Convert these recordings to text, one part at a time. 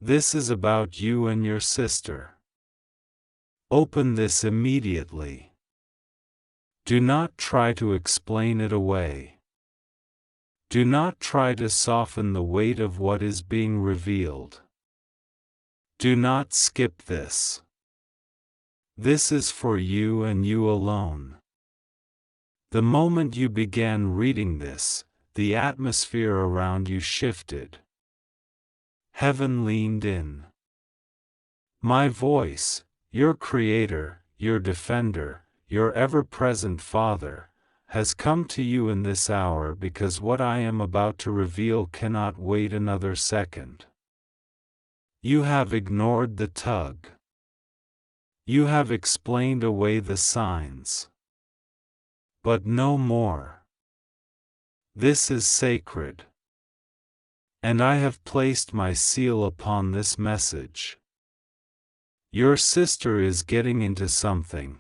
This is about you and your sister. Open this immediately. Do not try to explain it away. Do not try to soften the weight of what is being revealed. Do not skip this. This is for you and you alone. The moment you began reading this, the atmosphere around you shifted. Heaven leaned in. My voice, your Creator, your Defender, your ever-present Father, has come to you in this hour because what I am about to reveal cannot wait another second. You have ignored the tug. You have explained away the signs. But no more. This is sacred. And I have placed my seal upon this message. Your sister is getting into something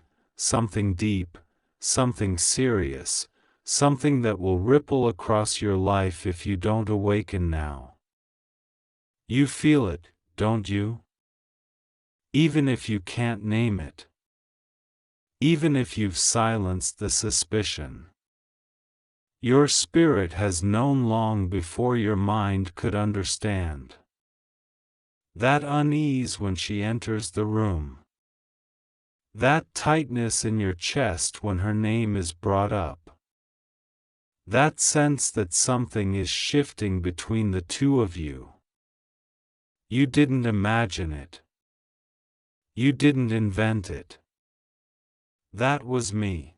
deep, something serious, something that will ripple across your life if you don't awaken now. You feel it, don't you? Even if you can't name it. Even if you've silenced the suspicion. Your spirit has known long before your mind could understand. That unease when she enters the room. That tightness in your chest when her name is brought up. That sense that something is shifting between the two of you. You didn't imagine it. You didn't invent it. That was me.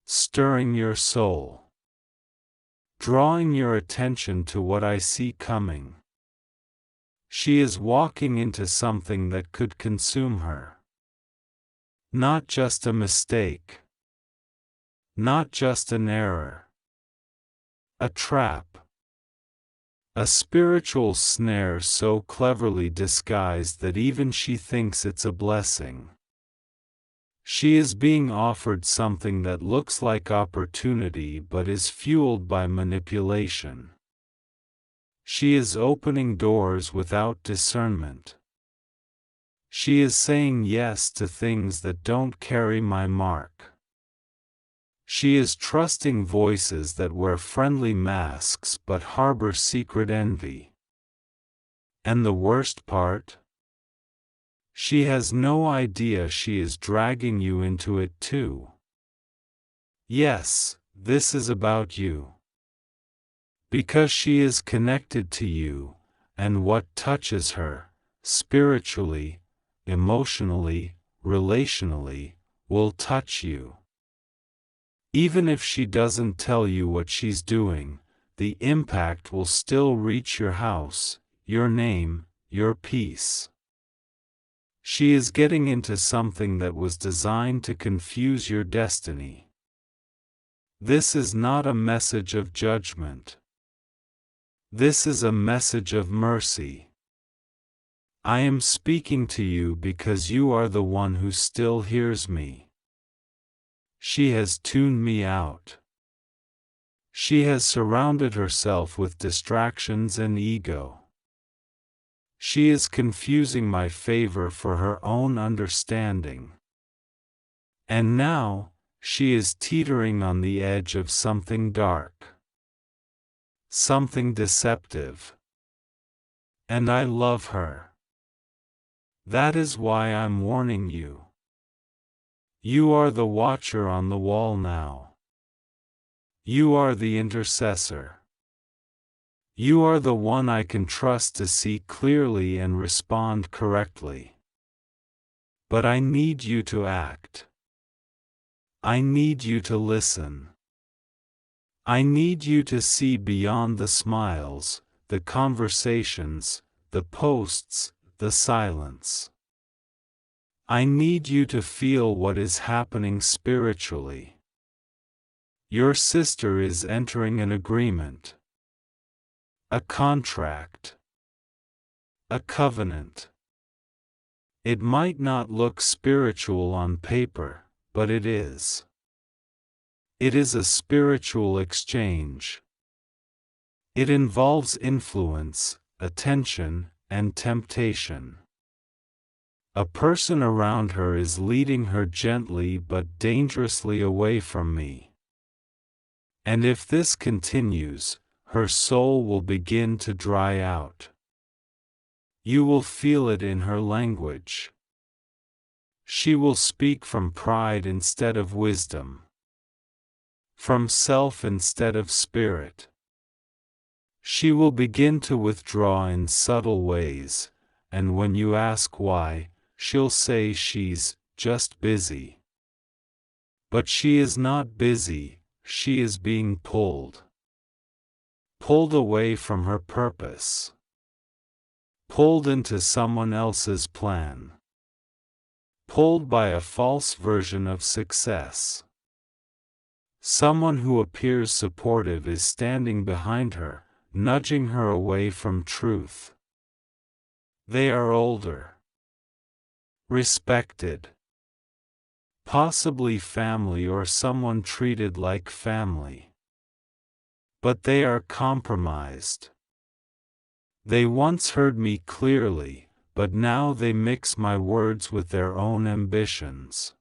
Stirring your soul. Drawing your attention to what I see coming. She is walking into something that could consume her. Not just a mistake. Not just an error. A trap. A spiritual snare so cleverly disguised that even she thinks it's a blessing. She is being offered something that looks like opportunity but is fueled by manipulation. She is opening doors without discernment. She is saying yes to things that don't carry my mark. She is trusting voices that wear friendly masks but harbor secret envy. And the worst part? She has no idea she is dragging you into it too. Yes, this is about you. Because she is connected to you, and what touches her, spiritually, emotionally, relationally, will touch you. Even if she doesn't tell you what she's doing, the impact will still reach your house, your name, your peace. She is getting into something that was designed to confuse your destiny. This is not a message of judgment. This is a message of mercy. I am speaking to you because you are the one who still hears me. She has tuned me out. She has surrounded herself with distractions and ego. She is confusing my favor for her own understanding. And now, she is teetering on the edge of something dark. Something deceptive. And I love her. That is why I'm warning you. You are the watcher on the wall now. You are the intercessor. You are the one I can trust to see clearly and respond correctly. But I need you to act. I need you to listen. I need you to see beyond the smiles, the conversations, the posts, the silence. I need you to feel what is happening spiritually. Your sister is entering an agreement. A contract. A covenant. It might not look spiritual on paper, but it is. It is a spiritual exchange. It involves influence, attention, and temptation. A person around her is leading her gently but dangerously away from me. And if this continues, her soul will begin to dry out. You will feel it in her language. She will speak from pride instead of wisdom, from self instead of spirit. She will begin to withdraw in subtle ways, and when you ask why, she'll say she's just busy. But she is not busy, she is being pulled. Pulled away from her purpose. Pulled into someone else's plan. Pulled by a false version of success. Someone who appears supportive is standing behind her, nudging her away from truth. They are older. Respected. Possibly family or someone treated like family. But they are compromised. They once heard me clearly, but now they mix my words with their own ambitions.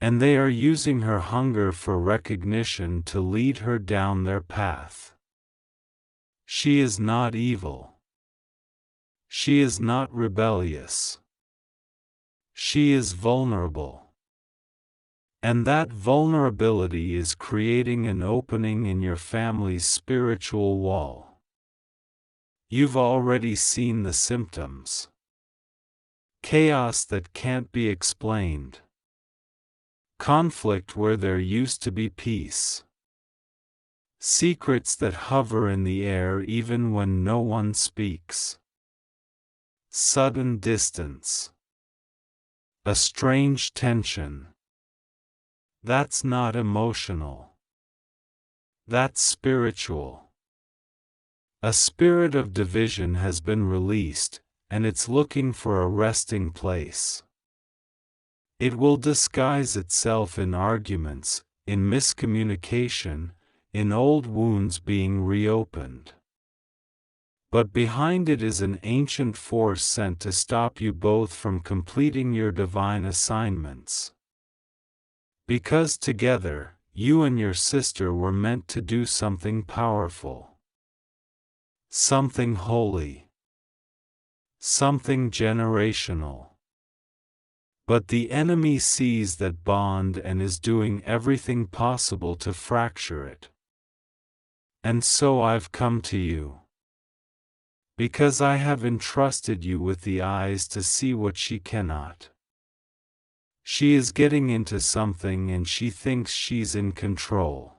And they are using her hunger for recognition to lead her down their path. She is not evil. She is not rebellious. She is vulnerable. And that vulnerability is creating an opening in your family's spiritual wall. You've already seen the symptoms. Chaos that can't be explained. Conflict where there used to be peace. Secrets that hover in the air even when no one speaks. Sudden distance. A strange tension. That's not emotional. That's spiritual. A spirit of division has been released, and it's looking for a resting place. It will disguise itself in arguments, in miscommunication, in old wounds being reopened. But behind it is an ancient force sent to stop you both from completing your divine assignments. Because together, you and your sister were meant to do something powerful. Something holy. Something generational. But the enemy sees that bond and is doing everything possible to fracture it. And so I've come to you. Because I have entrusted you with the eyes to see what she cannot. She is getting into something and she thinks she's in control.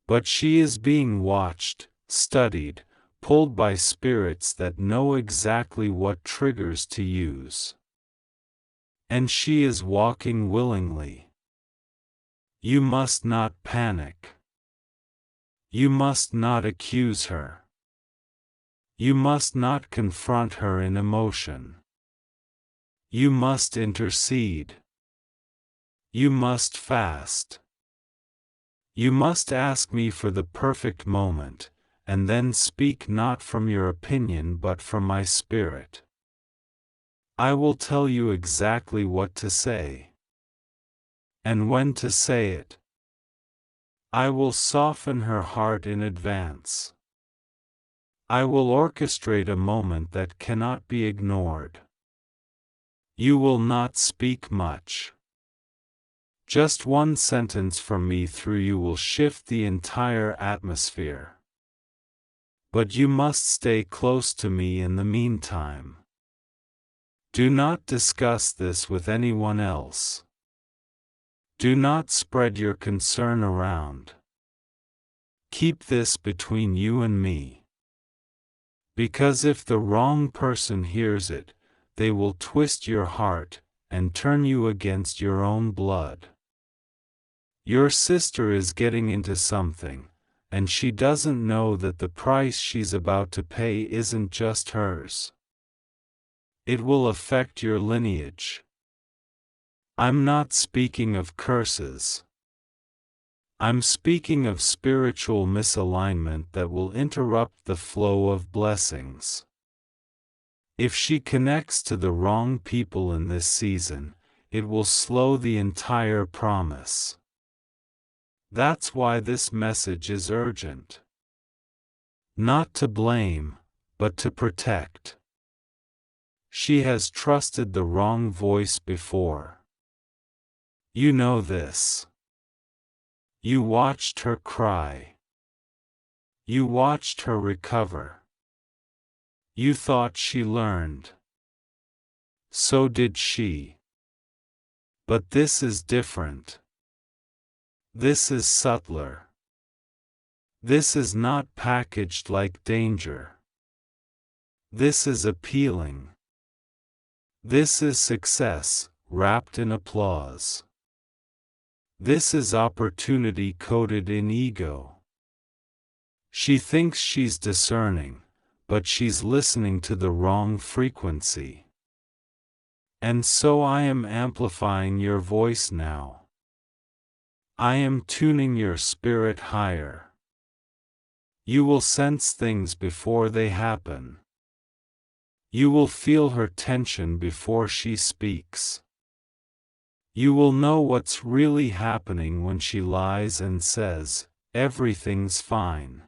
But she is being watched, studied, pulled by spirits that know exactly what triggers to use. And she is walking willingly. You must not panic. You must not accuse her. You must not confront her in emotion. You must intercede. You must fast. You must ask me for the perfect moment, and then speak not from your opinion but from my spirit. I will tell you exactly what to say, and when to say it. I will soften her heart in advance. I will orchestrate a moment that cannot be ignored. You will not speak much. Just one sentence from me through you will shift the entire atmosphere. But you must stay close to me in the meantime. Do not discuss this with anyone else. Do not spread your concern around. Keep this between you and me. Because if the wrong person hears it, they will twist your heart, and turn you against your own blood. Your sister is getting into something, and she doesn't know that the price she's about to pay isn't just hers. It will affect your lineage. I'm not speaking of curses. I'm speaking of spiritual misalignment that will interrupt the flow of blessings. If she connects to the wrong people in this season, it will slow the entire promise. That's why this message is urgent. Not to blame, but to protect. She has trusted the wrong voice before. You know this. You watched her cry. You watched her recover. You thought she learned. So did she. But this is different. This is subtler. This is not packaged like danger. This is appealing. This is success, wrapped in applause. This is opportunity coated in ego. She thinks she's discerning, but she's listening to the wrong frequency. And so I am amplifying your voice now. I am tuning your spirit higher. You will sense things before they happen. You will feel her tension before she speaks. You will know what's really happening when she lies and says, "Everything's fine."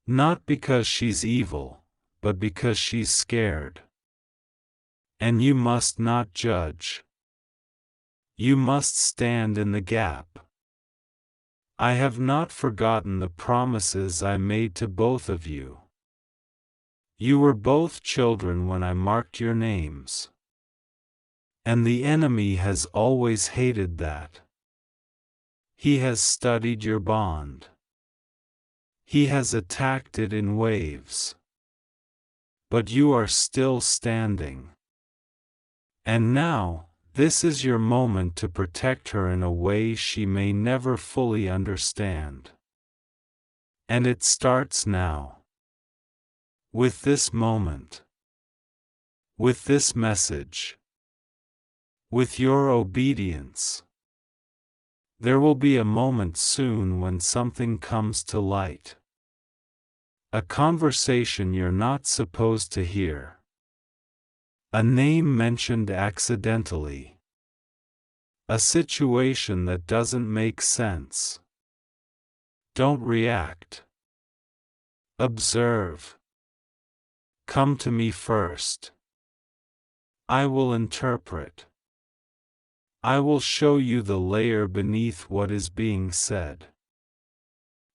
Not because she's evil, but because she's scared. And you must not judge. You must stand in the gap. I have not forgotten the promises I made to both of you. You were both children when I marked your names. And the enemy has always hated that. He has studied your bond. He has attacked it in waves. But you are still standing. And now, this is your moment to protect her in a way she may never fully understand. And it starts now. With this moment. With this message. With your obedience. There will be a moment soon when something comes to light. A conversation you're not supposed to hear. A name mentioned accidentally. A situation that doesn't make sense. Don't react. Observe. Come to me first. I will interpret. I will show you the layer beneath what is being said.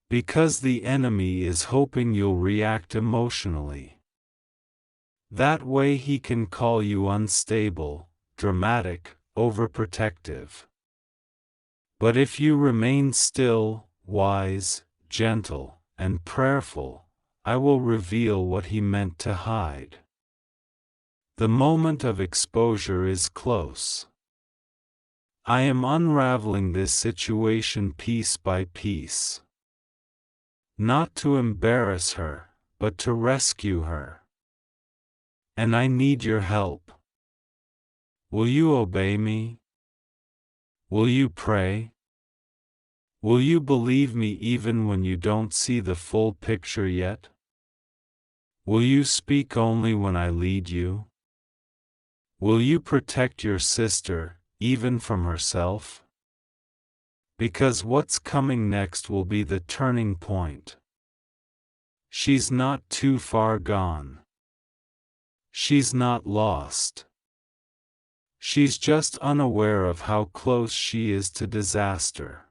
Because the enemy is hoping you'll react emotionally. That way he can call you unstable, dramatic, overprotective. But if you remain still, wise, gentle, and prayerful, I will reveal what he meant to hide. The moment of exposure is close. I am unraveling this situation piece by piece. Not to embarrass her, but to rescue her. And I need your help. Will you obey me? Will you pray? Will you believe me even when you don't see the full picture yet? Will you speak only when I lead you? Will you protect your sister, even from herself? Because what's coming next will be the turning point. She's not too far gone. She's not lost. She's just unaware of how close she is to disaster.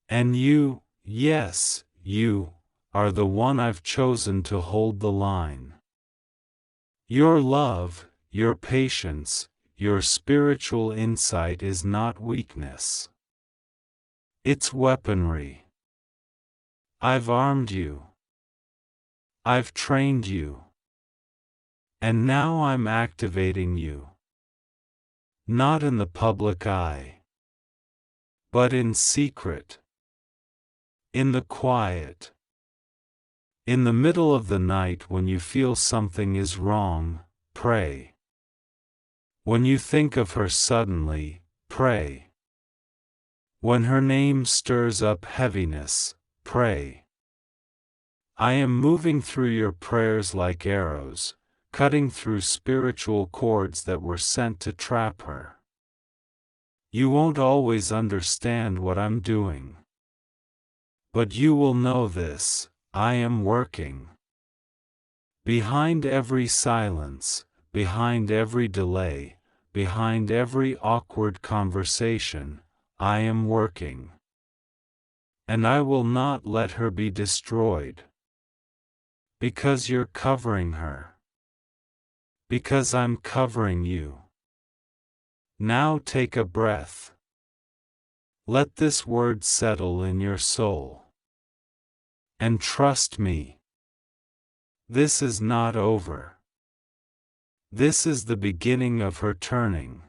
And you, yes, you, are the one I've chosen to hold the line. Your love, your patience, your spiritual insight is not weakness. It's weaponry. I've armed you. I've trained you. And now I'm activating you. Not in the public eye, but in secret. In the quiet. In the middle of the night when you feel something is wrong, pray. When you think of her suddenly, pray. When her name stirs up heaviness, pray. I am moving through your prayers like arrows, cutting through spiritual cords that were sent to trap her. You won't always understand what I'm doing. But you will know this: I am working. Behind every silence, behind every delay, behind every awkward conversation, I am working. And I will not let her be destroyed. Because you're covering her. Because I'm covering you. Now take a breath. Let this word settle in your soul. And trust me. This is not over. This is the beginning of her turning.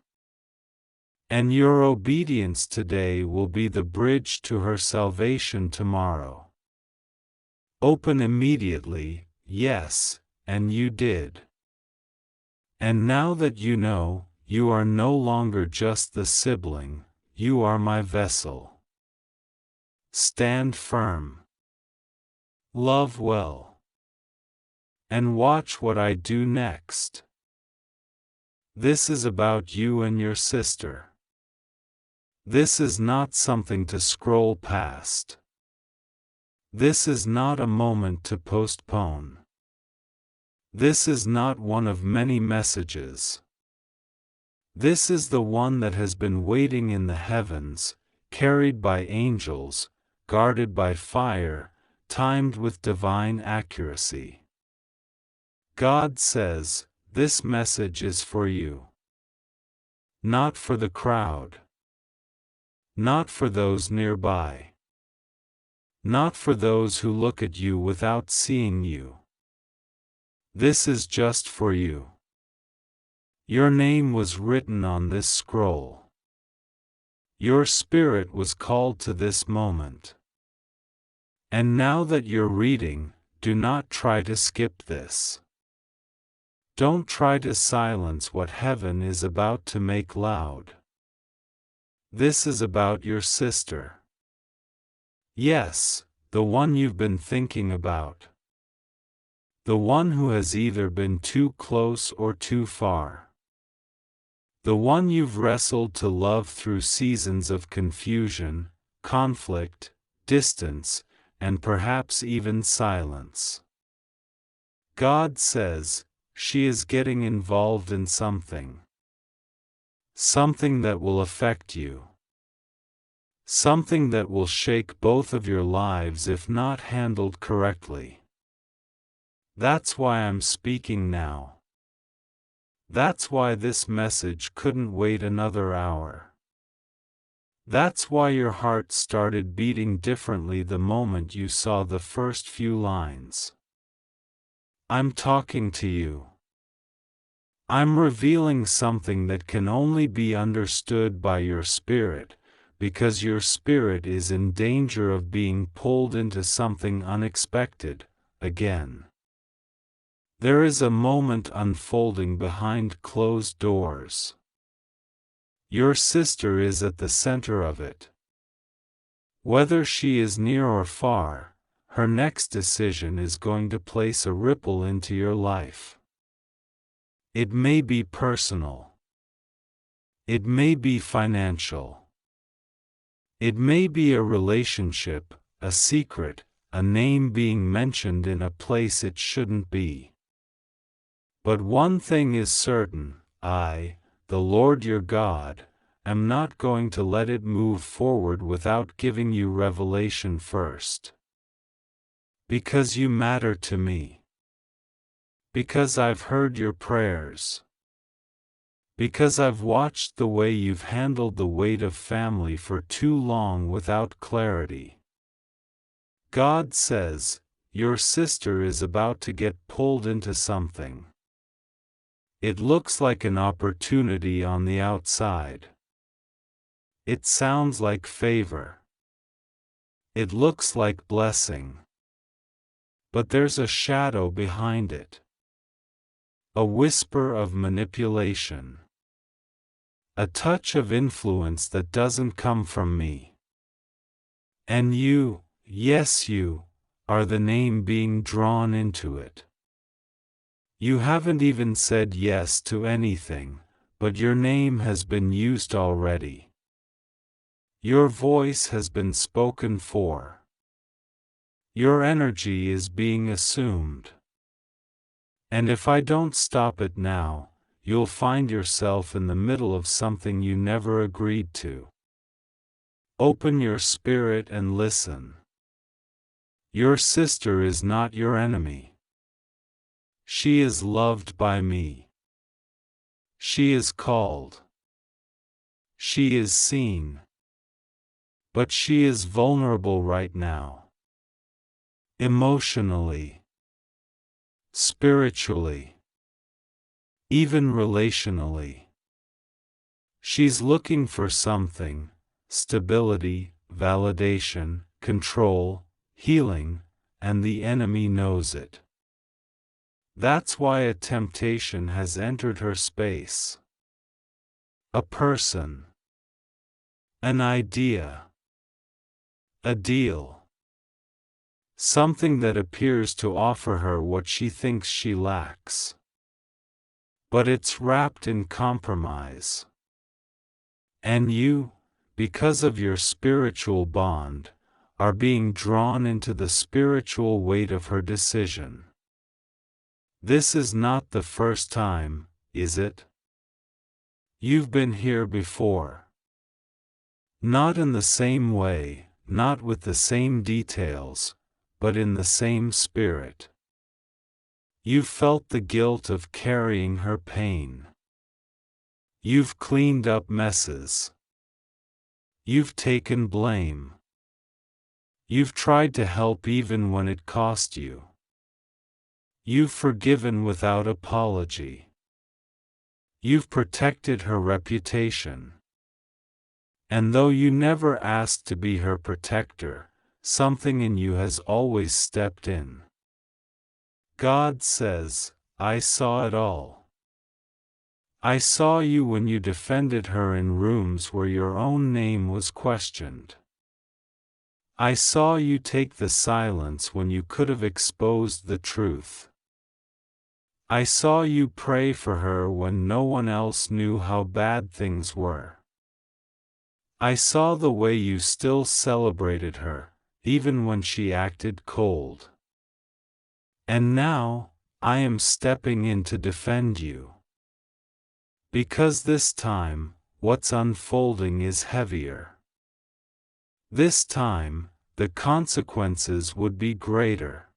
And your obedience today will be the bridge to her salvation tomorrow. Open immediately, yes, and you did. And now that you know, you are no longer just the sibling, you are my vessel. Stand firm. Love well. And watch what I do next. This is about you and your sister. This is not something to scroll past. This is not a moment to postpone. This is not one of many messages. This is the one that has been waiting in the heavens, carried by angels, guarded by fire, timed with divine accuracy. God says, this message is for you. Not for the crowd. Not for those nearby. Not for those who look at you without seeing you. This is just for you. Your name was written on this scroll. Your spirit was called to this moment. And now that you're reading, do not try to skip this. Don't try to silence what heaven is about to make loud. This is about your sister. Yes, the one you've been thinking about. The one who has either been too close or too far. The one you've wrestled to love through seasons of confusion, conflict, distance, and perhaps even silence. God says, she is getting involved in something. Something that will affect you. Something that will shake both of your lives if not handled correctly. That's why I'm speaking now. That's why this message couldn't wait another hour. That's why your heart started beating differently the moment you saw the first few lines. I'm talking to you. I'm revealing something that can only be understood by your spirit, because your spirit is in danger of being pulled into something unexpected, again. There is a moment unfolding behind closed doors. Your sister is at the center of it. Whether she is near or far, her next decision is going to place a ripple into your life. It may be personal. It may be financial. It may be a relationship, a secret, a name being mentioned in a place it shouldn't be. But one thing is certain, I, the Lord your God, am not going to let it move forward without giving you revelation first. Because you matter to me. Because I've heard your prayers. Because I've watched the way you've handled the weight of family for too long without clarity. God says, your sister is about to get pulled into something. It looks like an opportunity on the outside. It sounds like favor. It looks like blessing. But there's a shadow behind it. A whisper of manipulation. A touch of influence that doesn't come from me. And you, yes you, are the name being drawn into it. You haven't even said yes to anything, but your name has been used already. Your voice has been spoken for. Your energy is being assumed. And if I don't stop it now, you'll find yourself in the middle of something you never agreed to. Open your spirit and listen. Your sister is not your enemy. She is loved by me. She is called. She is seen. But she is vulnerable right now. Emotionally. Spiritually. Even relationally. She's looking for something: stability, validation, control, healing, and the enemy knows it. That's why a temptation has entered her space. A person. An idea. A deal. Something that appears to offer her what she thinks she lacks. But it's wrapped in compromise. And you, because of your spiritual bond, are being drawn into the spiritual weight of her decision. This is not the first time, is it? You've been here before. Not in the same way, not with the same details, but in the same spirit. You've felt the guilt of carrying her pain. You've cleaned up messes. You've taken blame. You've tried to help even when it cost you. You've forgiven without apology. You've protected her reputation. And though you never asked to be her protector, something in you has always stepped in. God says, I saw it all. I saw you when you defended her in rooms where your own name was questioned. I saw you take the silence when you could have exposed the truth. I saw you pray for her when no one else knew how bad things were. I saw the way you still celebrated her, even when she acted cold. And now, I am stepping in to defend you. Because this time, what's unfolding is heavier. This time, the consequences would be greater.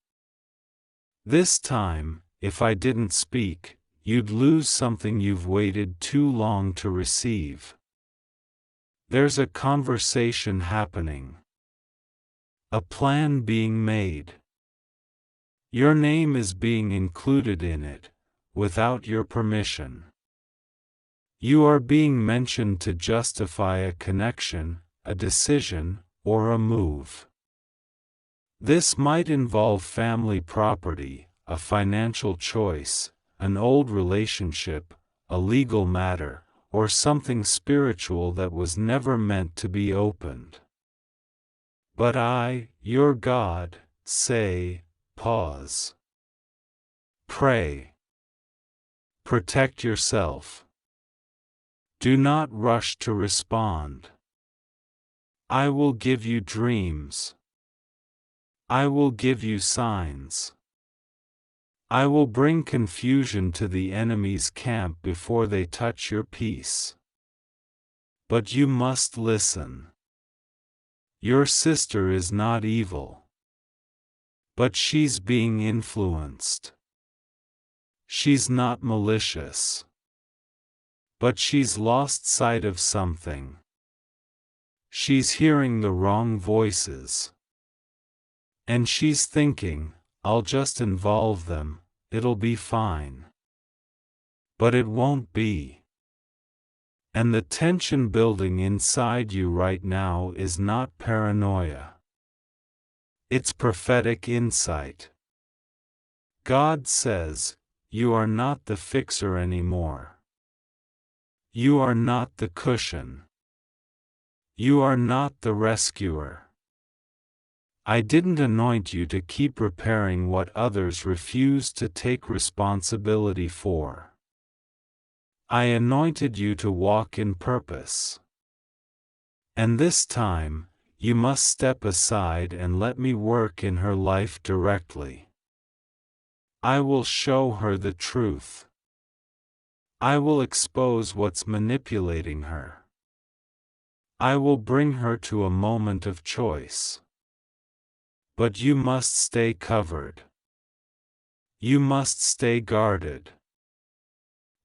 This time, if I didn't speak, you'd lose something you've waited too long to receive. There's a conversation happening. A plan being made. Your name is being included in it, without your permission. You are being mentioned to justify a connection, a decision, or a move. This might involve family property, a financial choice, an old relationship, a legal matter, or something spiritual that was never meant to be opened. But I, your God, say, pause. Pray. Protect yourself. Do not rush to respond. I will give you dreams. I will give you signs. I will bring confusion to the enemy's camp before they touch your peace. But you must listen. Your sister is not evil. But she's being influenced. She's not malicious. But she's lost sight of something. She's hearing the wrong voices. And she's thinking, I'll just involve them, it'll be fine. But it won't be. And the tension building inside you right now is not paranoia. It's prophetic insight. God says, you are not the fixer anymore. You are not the cushion. You are not the rescuer. I didn't anoint you to keep repairing what others refuse to take responsibility for. I anointed you to walk in purpose. And this time, you must step aside and let me work in her life directly. I will show her the truth. I will expose what's manipulating her. I will bring her to a moment of choice. But you must stay covered. You must stay guarded.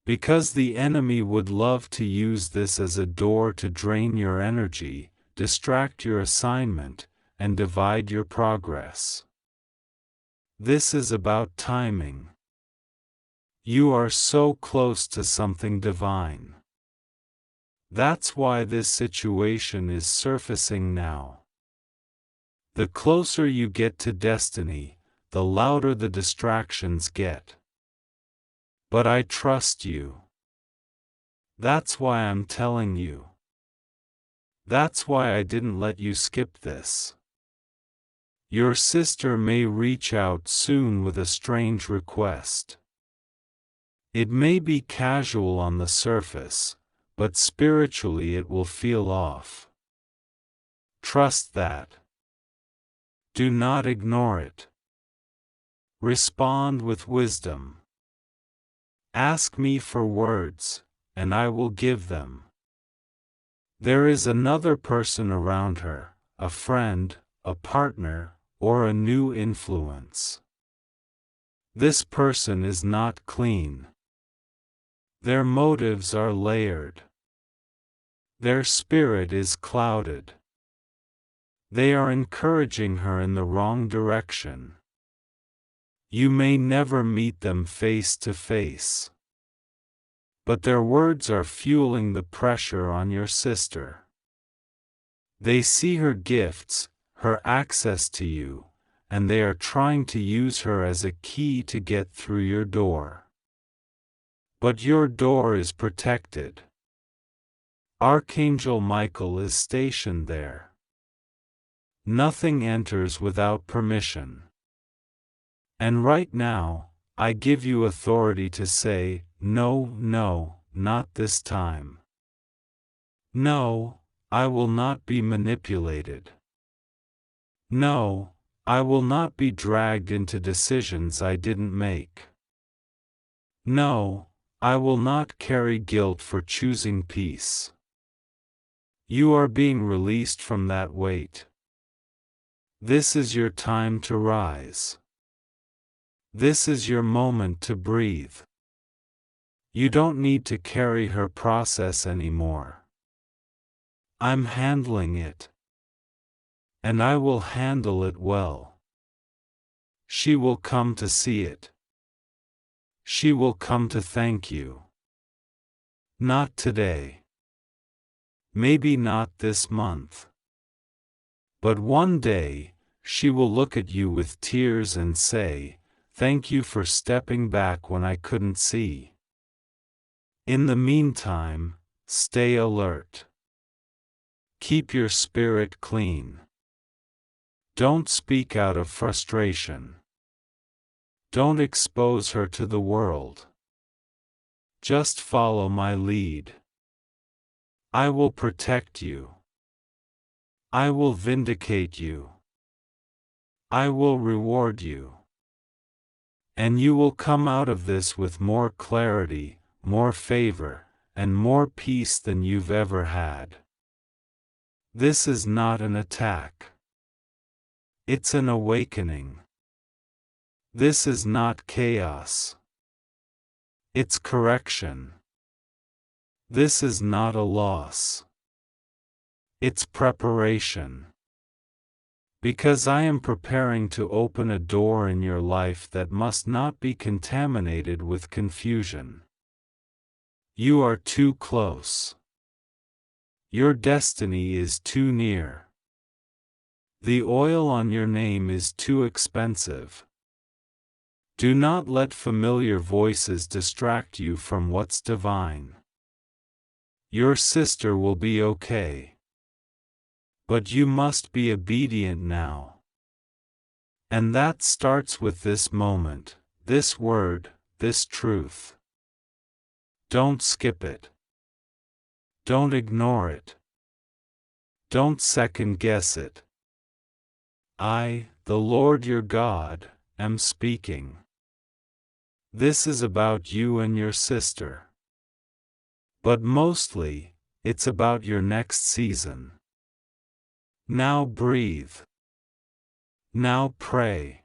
Because the enemy would love to use this as a door to drain your energy, distract your assignment, and divide your progress. This is about timing. You are so close to something divine. That's why this situation is surfacing now. The closer you get to destiny, the louder the distractions get. But I trust you. That's why I'm telling you. That's why I didn't let you skip this. Your sister may reach out soon with a strange request. It may be casual on the surface, but spiritually it will feel off. Trust that. Do not ignore it. Respond with wisdom. Ask me for words, and I will give them. There is another person around her, a friend, a partner, or a new influence. This person is not clean. Their motives are layered. Their spirit is clouded. They are encouraging her in the wrong direction. You may never meet them face to face. But their words are fueling the pressure on your sister. They see her gifts, her access to you, and they are trying to use her as a key to get through your door. But your door is protected. Archangel Michael is stationed there. Nothing enters without permission. And right now, I give you authority to say, no, no, not this time. No, I will not be manipulated. No, I will not be dragged into decisions I didn't make. No, I will not carry guilt for choosing peace. You are being released from that weight. This is your time to rise. This is your moment to breathe. You don't need to carry her process anymore. I'm handling it. And I will handle it well. She will come to see it. She will come to thank you. Not today. Maybe not this month. But one day, she will look at you with tears and say, "Thank you for stepping back when I couldn't see." In the meantime, stay alert. Keep your spirit clean. Don't speak out of frustration. Don't expose her to the world. Just follow my lead. I will protect you. I will vindicate you. I will reward you. And you will come out of this with more clarity, more favor, and more peace than you've ever had. This is not an attack. It's an awakening. This is not chaos. It's correction. This is not a loss. It's preparation. Because I am preparing to open a door in your life that must not be contaminated with confusion. You are too close. Your destiny is too near. The oil on your name is too expensive. Do not let familiar voices distract you from what's divine. Your sister will be okay. But you must be obedient now. And that starts with this moment, this word, this truth. Don't skip it. Don't ignore it. Don't second guess it. I, the Lord your God, am speaking. This is about you and your sister. But mostly, it's about your next season. Now breathe. Now pray.